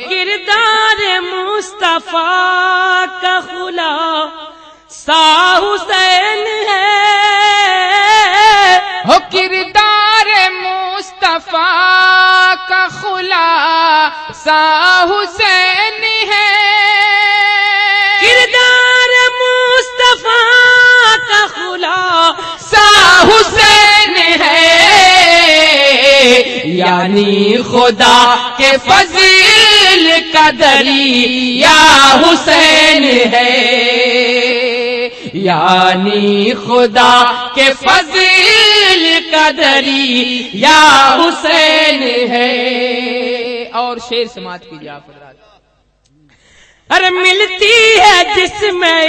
کردار مصطفیٰ کا خلاصہ حسین ہے، کردار مصطفیٰ کا خلاصہ حسین ہے، کردار مصطفیٰ کا خلاصہ حسین ہے، یعنی خدا کے فضل کا دریا حسین ہے، یعنی خدا کے فضل کا دریا حسین ہے۔ اور شعر سماعت کیجیے آپ حضرات۔ ارے ملتی ہے جس میں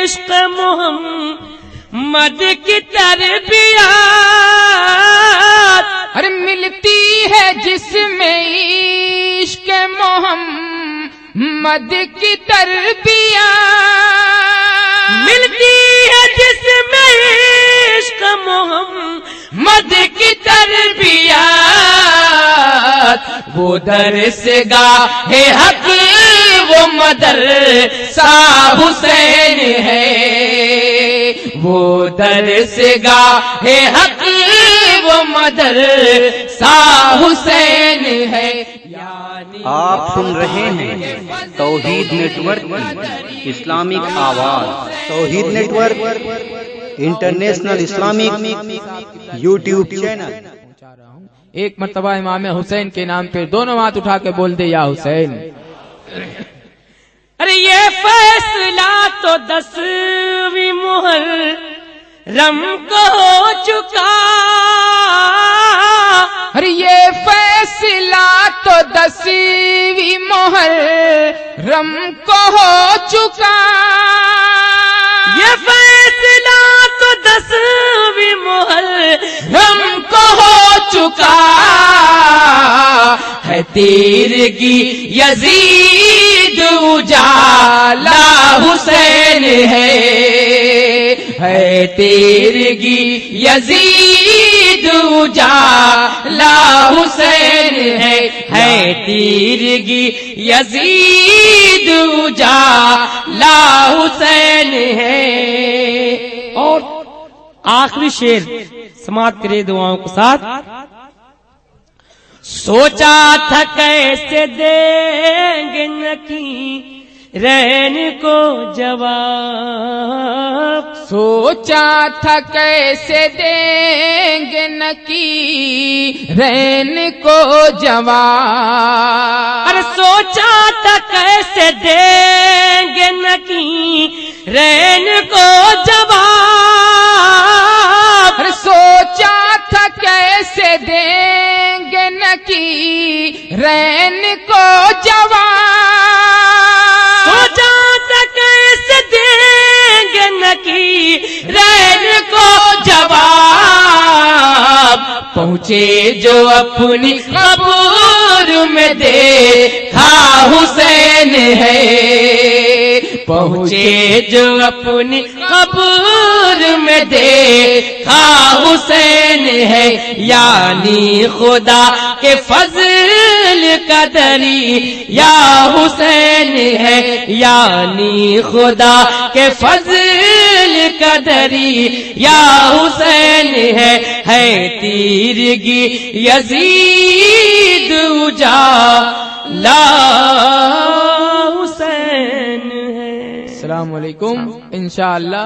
عشق محمد کی تربیات، ارے ملتی ہے جس میں عشق محمد کی تربیات، ملتی ہے جس میں عشق محمد کی تربیات، وہ درس گاہ حق وہ مدرسہ حسین ہے، وہ درس گاہ حق وہ مدرسہ حسین ہے۔ آپ سن رہے ہیں توحید نیٹ ورک کی اسلامک آواز۔ Tawheed network international Islamic YouTube channel. ایک مرتبہ امام حسین کے نام پہ دونوں ہاتھ اٹھا کے بول دے یا حسین۔ ارے یہ فیصلہ تو 10ویں محرم کو ہو چکا، ارے یہ فیصلہ تو 10ویں محرم کو ہو چکا، یہ فیصلہ تو 10ویں محرم کو ہو چکا ہے، تیرگی یزید اجالا حسین ہے تیرگی یزید اجالا حسین ہے تیرگی یزید اجالا حسین ہے۔ اور آخری شعر سماعت کرے دعاؤں کے ساتھ۔ سوچا تھا کیسے دیں گے نکیرین کو جواب، سوچا تھا کیسے دیں گے نکیرین کو جواب، ارے سوچا تھا کیسے دیں گے نکیرین کو جواب، ارے سوچا تھا کیسے دیں گے نکیرین کو جواب، سوچا تھا کیسے دیں گے نکیرین کو جواب، پہنچے جو اپنی قبر میں دیکھا حسین ہے، پہنچے جو اپنی قبر میں دیکھا حسین ہے، یعنی خدا کے فضل کا دریا حسین ہے، یعنی خدا کے فضل کا دریا حسین ہے تیرگی یزید اجالا حسین ہے۔ السلام علیکم انشاءاللہ